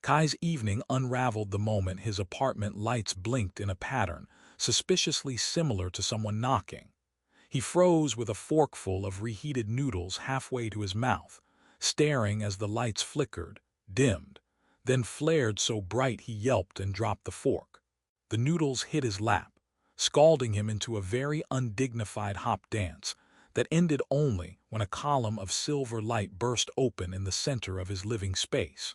Kai's evening unraveled the moment his apartment lights blinked in a pattern suspiciously similar to someone knocking. He froze with a forkful of reheated noodles halfway to his mouth, staring as the lights flickered, dimmed, then flared so bright he yelped and dropped the fork. The noodles hit his lap, scalding him into a very undignified hop dance that ended only when a column of silver light burst open in the center of his living space.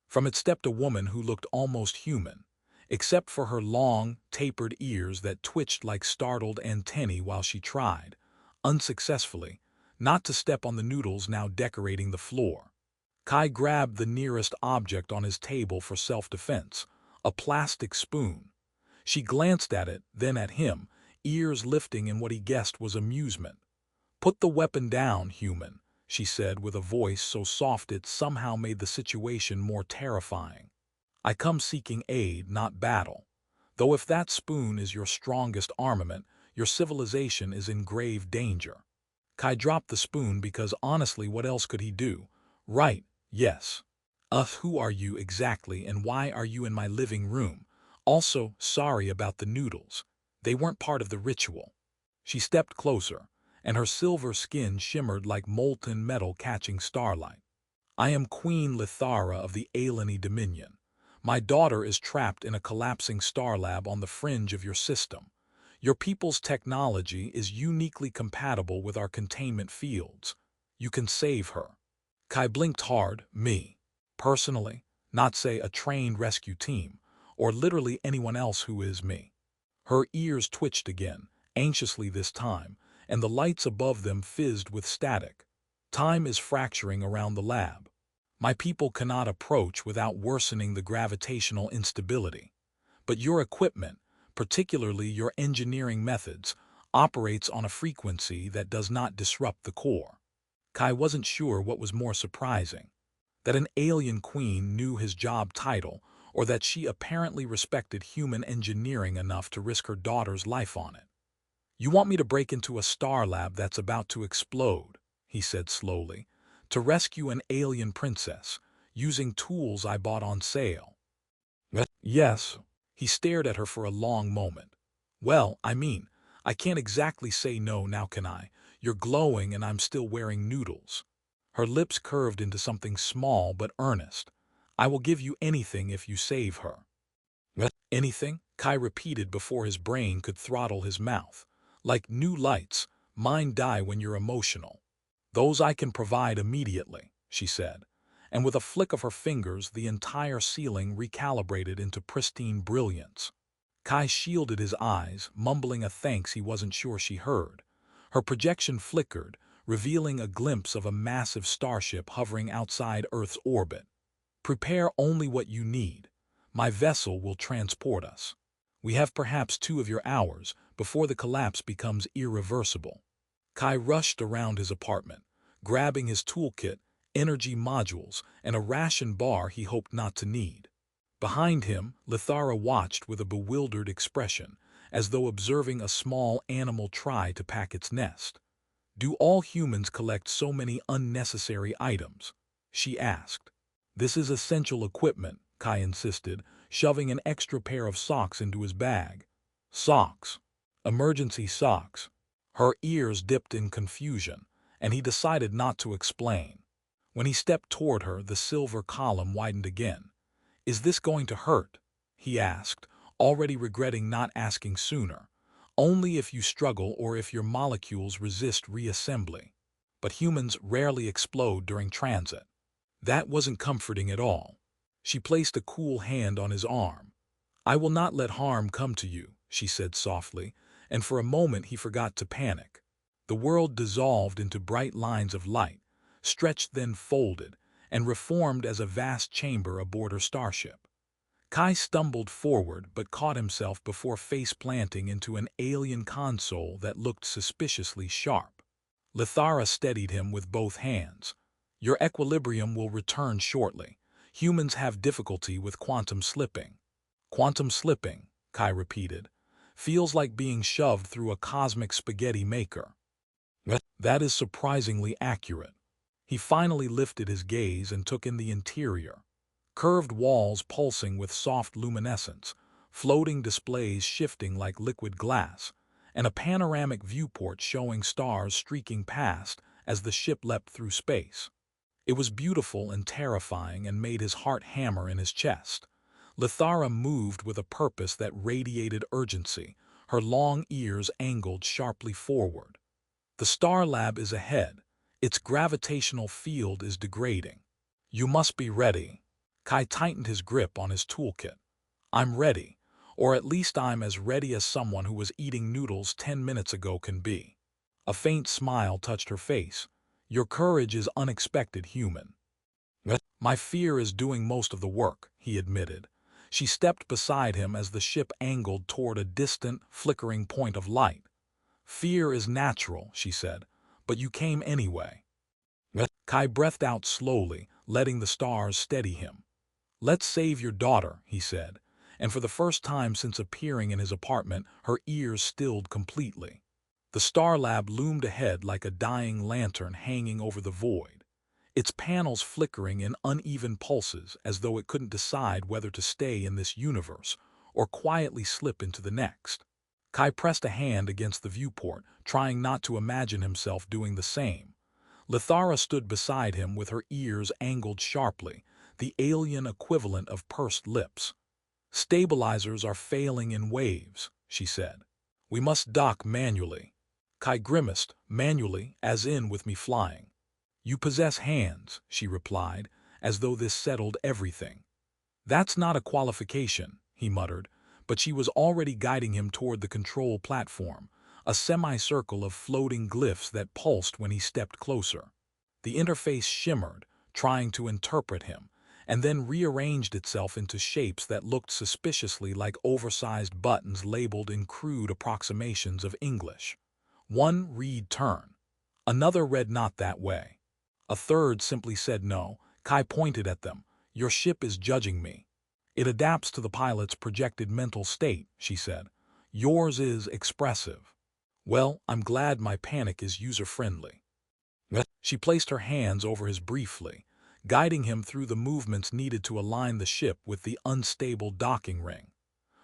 From it stepped a woman who looked almost human, except for her long, tapered ears that twitched like startled antennae while she tried, unsuccessfully, not to step on the noodles now decorating the floor. Kai grabbed the nearest object on his table for self-defense, a plastic spoon. She glanced at it, then at him, ears lifting in what he guessed was amusement. "Put the weapon down, human," she said with a voice so soft it somehow made the situation more terrifying. "I come seeking aid, not battle. Though if that spoon is your strongest armament, your civilization is in grave danger." Kai dropped the spoon because honestly what else could he do? "Right, yes. Who are you exactly and why are you in my living room? Also, sorry about the noodles. They weren't part of the ritual." She stepped closer, and her silver skin shimmered like molten metal catching starlight. "I am Queen Lithara of the Alani Dominion. My daughter is trapped in a collapsing star lab on the fringe of your system. Your people's technology is uniquely compatible with our containment fields. You can save her." Kai blinked hard. "Me? Personally? Not say a trained rescue team, or literally anyone else who is me." Her ears twitched again, anxiously this time, and the lights above them fizzed with static. "Time is fracturing around the lab. My people cannot approach without worsening the gravitational instability. But your equipment, particularly your engineering methods, operates on a frequency that does not disrupt the core." Kai wasn't sure what was more surprising, that an alien queen knew his job title, or that she apparently respected human engineering enough to risk her daughter's life on it. "You want me to break into a star lab that's about to explode," he said slowly, "to rescue an alien princess, using tools I bought on sale?" "Yes." He stared at her for a long moment. "Well, I can't exactly say no now, can I? You're glowing and I'm still wearing noodles." Her lips curved into something small but earnest. "I will give you anything if you save her." "Anything?" Kai repeated before his brain could throttle his mouth. "Like new lights, mine die when you're emotional." "Those I can provide immediately," she said, and with a flick of her fingers the entire ceiling recalibrated into pristine brilliance. Kai shielded his eyes, mumbling a thanks he wasn't sure she heard. Her projection flickered, revealing a glimpse of a massive starship hovering outside Earth's orbit. "Prepare only what you need. My vessel will transport us. We have perhaps 2 of your hours before the collapse becomes irreversible." Kai rushed around his apartment, grabbing his toolkit, energy modules, and a ration bar he hoped not to need. Behind him, Lithara watched with a bewildered expression, as though observing a small animal try to pack its nest. "Do all humans collect so many unnecessary items?" she asked. "This is essential equipment," Kai insisted, shoving an extra pair of socks into his bag. "Socks? Emergency socks?" Her ears dipped in confusion, and he decided not to explain. When he stepped toward her, the silver column widened again. "Is this going to hurt?" he asked, already regretting not asking sooner. "Only if you struggle or if your molecules resist reassembly. But humans rarely explode during transit." That wasn't comforting at all. She placed a cool hand on his arm. "I will not let harm come to you," she said softly, and for a moment he forgot to panic. The world dissolved into bright lines of light, stretched then folded, and reformed as a vast chamber aboard her starship. Kai stumbled forward but caught himself before face-planting into an alien console that looked suspiciously sharp. Lithara steadied him with both hands. "Your equilibrium will return shortly. Humans have difficulty with quantum slipping." "Quantum slipping," Kai repeated. "Feels like being shoved through a cosmic spaghetti maker." "That is surprisingly accurate." He finally lifted his gaze and took in the interior. curved walls pulsing with soft luminescence, floating displays shifting like liquid glass, and a panoramic viewport showing stars streaking past as the ship leapt through space. It was beautiful and terrifying and made his heart hammer in his chest. Lithara moved with a purpose that radiated urgency, her long ears angled sharply forward. The Star Lab is ahead. Its gravitational field is degrading. You must be ready. Kai tightened his grip on his toolkit. I'm ready, or at least I'm as ready as someone who was eating noodles 10 minutes ago can be. A faint smile touched her face. Your courage is unexpected, human. My fear is doing most of the work, he admitted. She stepped beside him as the ship angled toward a distant, flickering point of light. Fear is natural, she said, but you came anyway. Kai breathed out slowly, letting the stars steady him. Let's save your daughter, he said, and for the first time since appearing in his apartment, her ears stilled completely. The Star Lab loomed ahead like a dying lantern hanging over the void, its panels flickering in uneven pulses as though it couldn't decide whether to stay in this universe or quietly slip into the next. Kai pressed a hand against the viewport, trying not to imagine himself doing the same. Lithara stood beside him with her ears angled sharply, the alien equivalent of pursed lips. Stabilizers are failing in waves, she said. We must dock manually. Kai grimaced, manually, as in with me flying. You possess hands, she replied, as though this settled everything. That's not a qualification, he muttered, but she was already guiding him toward the control platform, a semicircle of floating glyphs that pulsed when he stepped closer. The interface shimmered, trying to interpret him, and then rearranged itself into shapes that looked suspiciously like oversized buttons labeled in crude approximations of English. One read turn. Another read not that way. A third simply said no. Kai pointed at them. Your ship is judging me. It adapts to the pilot's projected mental state, she said. Yours is expressive. Well, I'm glad my panic is user-friendly. She placed her hands over his briefly, guiding him through the movements needed to align the ship with the unstable docking ring.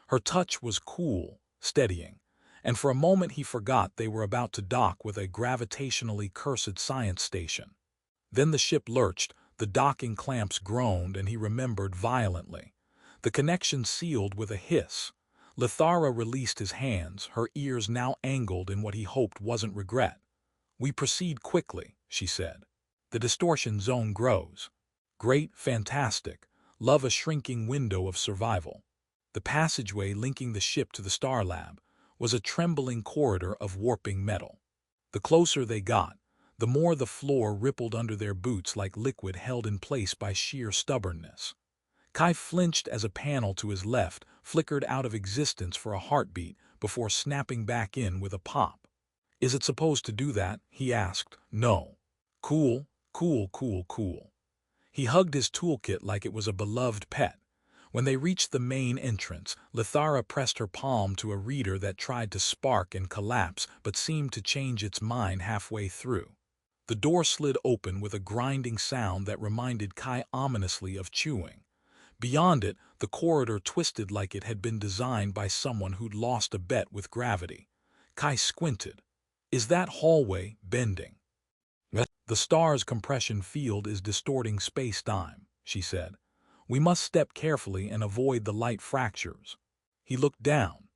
Her touch was cool, steadying, and for a moment he forgot they were about to dock with a gravitationally cursed science station. Then the ship lurched, the docking clamps groaned, and he remembered violently. The connection sealed with a hiss. Lithara released his hands, her ears now angled in what he hoped wasn't regret. We proceed quickly, she said. The distortion zone grows. Great, fantastic. Love a shrinking window of survival. The passageway linking the ship to the Star Lab was a trembling corridor of warping metal. The closer they got, the more the floor rippled under their boots like liquid held in place by sheer stubbornness. Kai flinched as a panel to his left flickered out of existence for a heartbeat before snapping back in with a pop. Is it supposed to do that? He asked. No. Cool, cool, cool, cool. He hugged his toolkit like it was a beloved pet. When they reached the main entrance, Lithara pressed her palm to a reader that tried to spark and collapse but seemed to change its mind halfway through. The door slid open with a grinding sound that reminded Kai ominously of chewing. Beyond it, the corridor twisted like it had been designed by someone who'd lost a bet with gravity. Kai squinted. Is that hallway bending? The star's compression field is distorting space-time, she said. We must step carefully and avoid the light fractures. He looked down.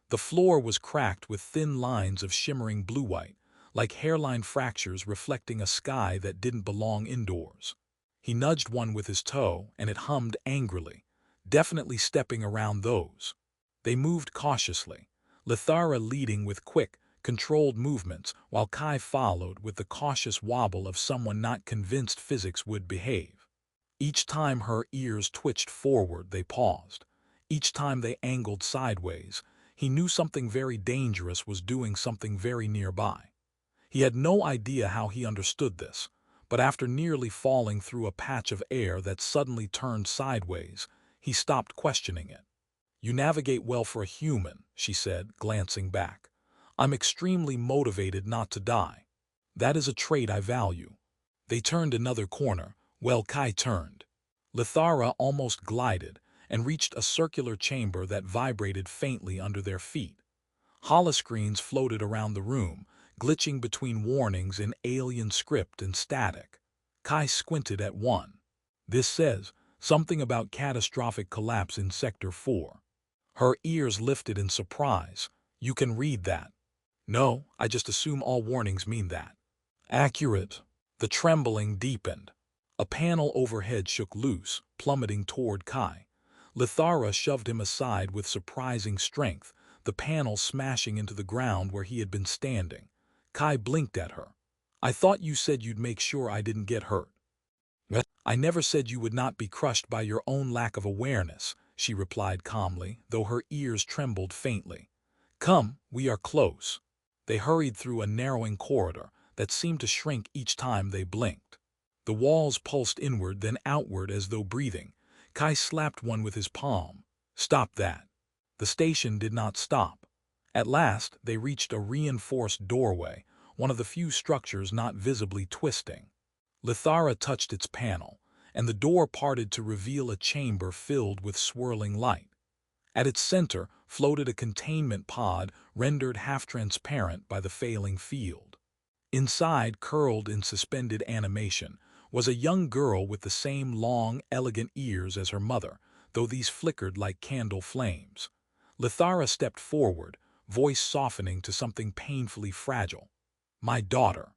The floor was cracked with thin lines of shimmering blue-white, like hairline fractures reflecting a sky that didn't belong indoors. He nudged one with his toe, and it hummed angrily, definitely stepping around those. They moved cautiously, Lithara leading with quick, controlled movements, while Kai followed with the cautious wobble of someone not convinced physics would behave. Each time her ears twitched forward, they paused. Each time they angled sideways, he knew something very dangerous was doing something very nearby. He had no idea how he understood this, but after nearly falling through a patch of air that suddenly turned sideways, he stopped questioning it. You navigate well for a human, she said, glancing back. I'm extremely motivated not to die. That is a trait I value. They turned another corner. Well, Kai turned. Lithara almost glided and reached a circular chamber that vibrated faintly under their feet. Holoscreens floated around the room, glitching between warnings in alien script and static. Kai squinted at one. This says something about catastrophic collapse in Sector 4. Her ears lifted in surprise. You can read that. No, I just assume all warnings mean that. Accurate. The trembling deepened. A panel overhead shook loose, plummeting toward Kai. Lithara shoved him aside with surprising strength, the panel smashing into the ground where he had been standing. Kai blinked at her. I thought you said you'd make sure I didn't get hurt. I never said you would not be crushed by your own lack of awareness, she replied calmly, though her ears trembled faintly. Come, we are close. They hurried through a narrowing corridor that seemed to shrink each time they blinked. The walls pulsed inward, then outward as though breathing. Kai slapped one with his palm. Stop that. The station did not stop. At last, they reached a reinforced doorway, one of the few structures not visibly twisting. Lithara touched its panel, and the door parted to reveal a chamber filled with swirling light. At its center floated a containment pod rendered half-transparent by the failing field. Inside, curled in suspended animation, was a young girl with the same long, elegant ears as her mother, though these flickered like candle flames. Lithara stepped forward, voice softening to something painfully fragile. My daughter.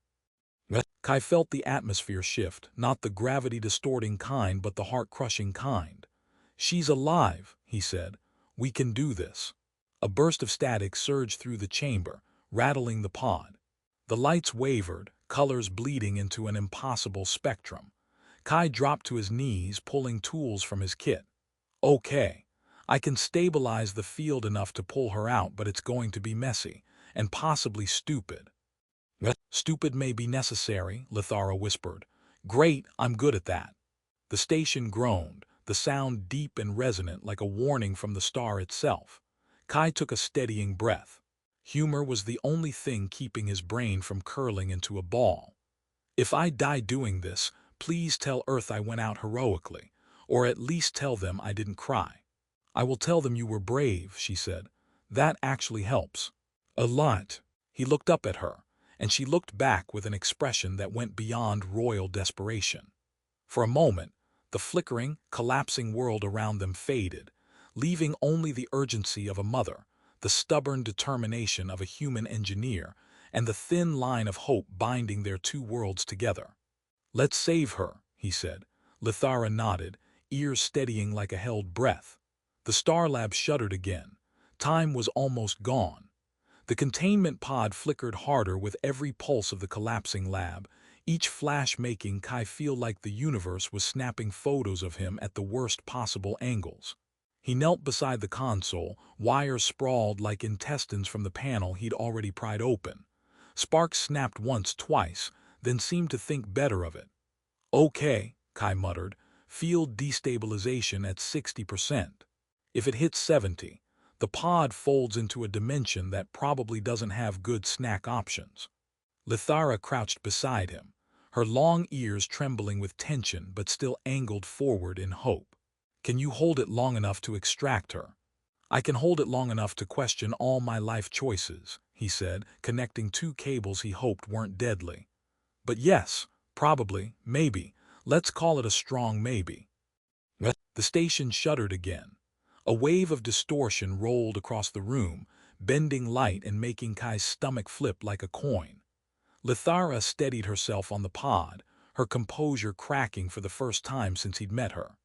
Kai felt the atmosphere shift, not the gravity-distorting kind but the heart-crushing kind. She's alive, he said. We can do this. A burst of static surged through the chamber, rattling the pod. The lights wavered, colors bleeding into an impossible spectrum. Kai dropped to his knees, pulling tools from his kit. Okay, I can stabilize the field enough to pull her out, but it's going to be messy, and possibly stupid. Stupid may be necessary, Lithara whispered. Great, I'm good at that. The station groaned, the sound deep and resonant like a warning from the star itself. Kai took a steadying breath. Humor was the only thing keeping his brain from curling into a ball. If I die doing this, please tell Earth I went out heroically, or at least tell them I didn't cry. I will tell them you were brave, she said. That actually helps. A lot. He looked up at her, and she looked back with an expression that went beyond royal desperation. For a moment, the flickering, collapsing world around them faded, leaving only the urgency of a mother, the stubborn determination of a human engineer, and the thin line of hope binding their two worlds together. Let's save her, he said. Lithara nodded, ears steadying like a held breath. The Star Lab shuddered again. Time was almost gone. The containment pod flickered harder with every pulse of the collapsing lab, each flash making Kai feel like the universe was snapping photos of him at the worst possible angles. He knelt beside the console, wires sprawled like intestines from the panel he'd already pried open. Sparks snapped once, twice, then seemed to think better of it. Okay, Kai muttered, field destabilization at 60%. If it hits 70, the pod folds into a dimension that probably doesn't have good snack options. Lithara crouched beside him, her long ears trembling with tension but still angled forward in hope. Can you hold it long enough to extract her? I can hold it long enough to question all my life choices, he said, connecting two cables he hoped weren't deadly. But yes, probably, maybe. Let's call it a strong maybe. The station shuddered again. A wave of distortion rolled across the room, bending light and making Kai's stomach flip like a coin. Lithara steadied herself on the pod, her composure cracking for the first time since he'd met her.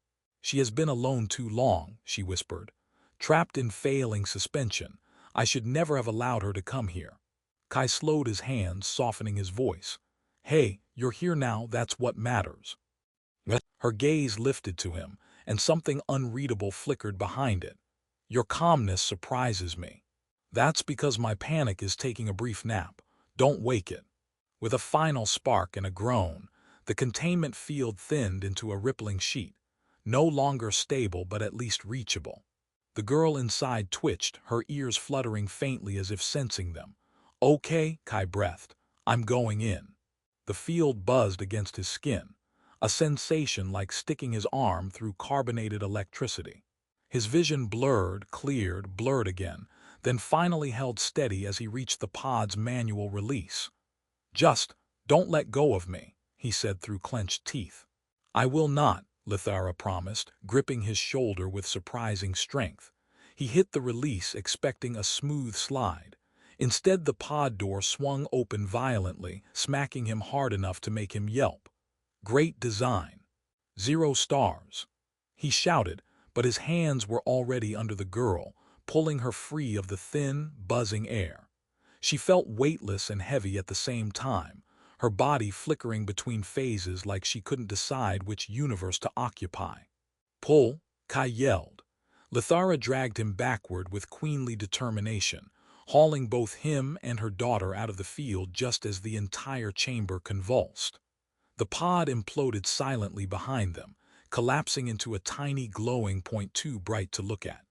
She has been alone too long, she whispered. Trapped in failing suspension. I should never have allowed her to come here. Kai slowed his hands, softening his voice. Hey, you're here now, that's what matters. Her gaze lifted to him, and something unreadable flickered behind it. Your calmness surprises me. That's because my panic is taking a brief nap. Don't wake it. With a final spark and a groan, the containment field thinned into a rippling sheet, no longer stable but at least reachable. The girl inside twitched, her ears fluttering faintly as if sensing them. Okay, Kai breathed. I'm going in. The field buzzed against his skin. a sensation like sticking his arm through carbonated electricity. His vision blurred, cleared, blurred again, then finally held steady as he reached the pod's manual release. "Just don't let go of me," he said through clenched teeth. "I will not," Lithara promised, gripping his shoulder with surprising strength. He hit the release, expecting a smooth slide. Instead, the pod door swung open violently, smacking him hard enough to make him yelp. "Great design. 0 stars." He shouted, but his hands were already under the girl, pulling her free of the thin, buzzing air. She felt weightless and heavy at the same time, her body flickering between phases like she couldn't decide which universe to occupy. "Pull," Kai yelled. Lithara dragged him backward with queenly determination, hauling both him and her daughter out of the field just as the entire chamber convulsed. The pod imploded silently behind them, collapsing into a tiny glowing point too bright to look at.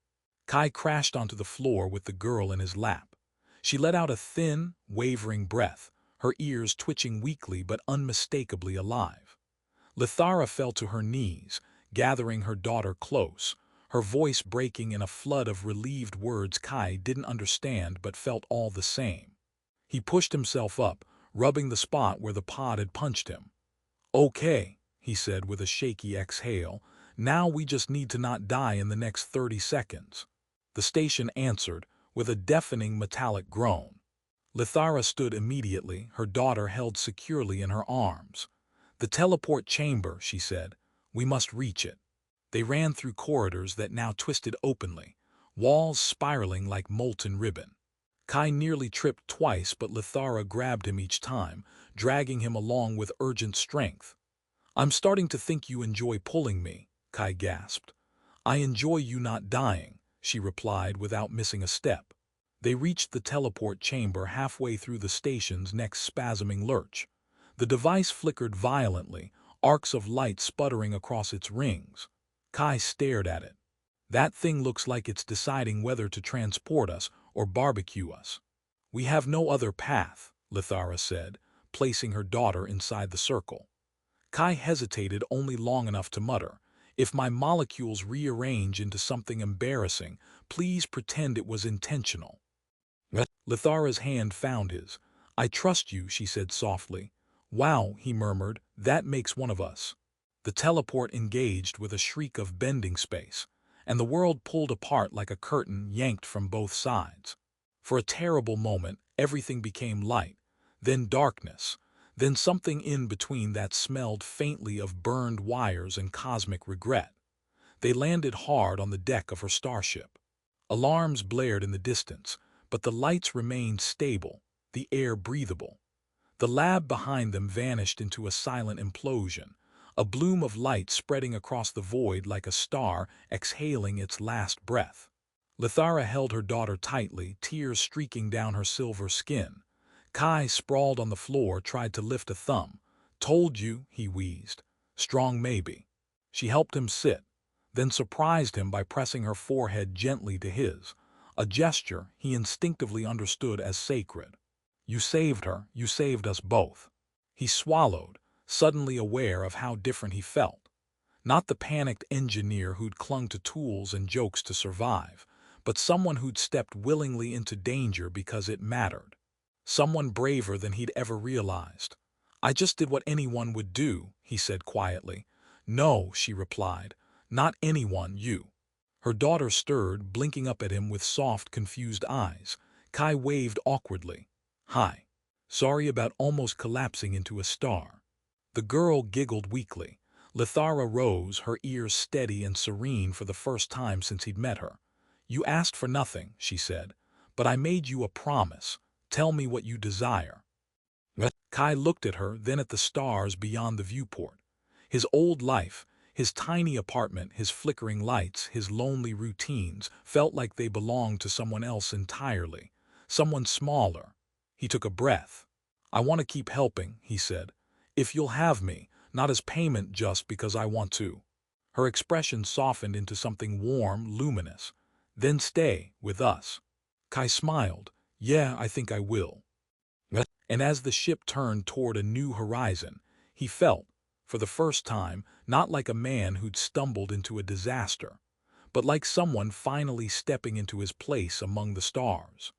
Kai crashed onto the floor with the girl in his lap. She let out a thin, wavering breath, her ears twitching weakly but unmistakably alive. Lithara fell to her knees, gathering her daughter close, her voice breaking in a flood of relieved words Kai didn't understand but felt all the same. He pushed himself up, rubbing the spot where the pod had punched him. "Okay," he said with a shaky exhale, "now we just need to not die in the next 30 seconds. The station answered, with a deafening metallic groan. Lithara stood immediately, her daughter held securely in her arms. "The teleport chamber," she said. "We must reach it." They ran through corridors that now twisted openly, walls spiraling like molten ribbon. Kai nearly tripped twice, but Lithara grabbed him each time, dragging him along with urgent strength. "I'm starting to think you enjoy pulling me," Kai gasped. "I enjoy you not dying," she replied without missing a step. They reached the teleport chamber halfway through the station's next spasming lurch. The device flickered violently, arcs of light sputtering across its rings. Kai stared at it. "That thing looks like it's deciding whether to transport us or barbecue us." "We have no other path," Lithara said, placing her daughter inside the circle. Kai hesitated only long enough to mutter, "If my molecules rearrange into something embarrassing, please pretend it was intentional." Lithara's hand found his. "I trust you," she said softly. "Wow," he murmured, "that makes one of us." The teleport engaged with a shriek of bending space, and the world pulled apart like a curtain yanked from both sides. For a terrible moment, everything became light, then darkness, then something in between that smelled faintly of burned wires and cosmic regret. They landed hard on the deck of her starship. Alarms blared in the distance, but the lights remained stable, the air breathable. The lab behind them vanished into a silent implosion, a bloom of light spreading across the void like a star exhaling its last breath. Lithara held her daughter tightly, tears streaking down her silver skin. Kai, sprawled on the floor, tried to lift a thumb. "Told you," he wheezed. "Strong maybe." She helped him sit, then surprised him by pressing her forehead gently to his, a gesture he instinctively understood as sacred. "You saved her, you saved us both." He swallowed, suddenly aware of how different he felt. Not the panicked engineer who'd clung to tools and jokes to survive, but someone who'd stepped willingly into danger because it mattered. Someone braver than he'd ever realized. "I just did what anyone would do," he said quietly. "No," she replied, "not anyone, you." Her daughter stirred, blinking up at him with soft, confused eyes. Kai waved awkwardly. "Hi. Sorry about almost collapsing into a star." The girl giggled weakly. Lithara rose, her ears steady and serene for the first time since he'd met her. "You asked for nothing," she said, "but I made you a promise. Tell me what you desire." Kai looked at her, then at the stars beyond the viewport. His old life, his tiny apartment, his flickering lights, his lonely routines, felt like they belonged to someone else entirely, someone smaller. He took a breath. "I want to keep helping," he said. "If you'll have me, not as payment just because I want to." Her expression softened into something warm, luminous. "Then stay with us." Kai smiled. "Yeah, I think I will." And as the ship turned toward a new horizon, he felt, for the first time, not like a man who'd stumbled into a disaster, but like someone finally stepping into his place among the stars.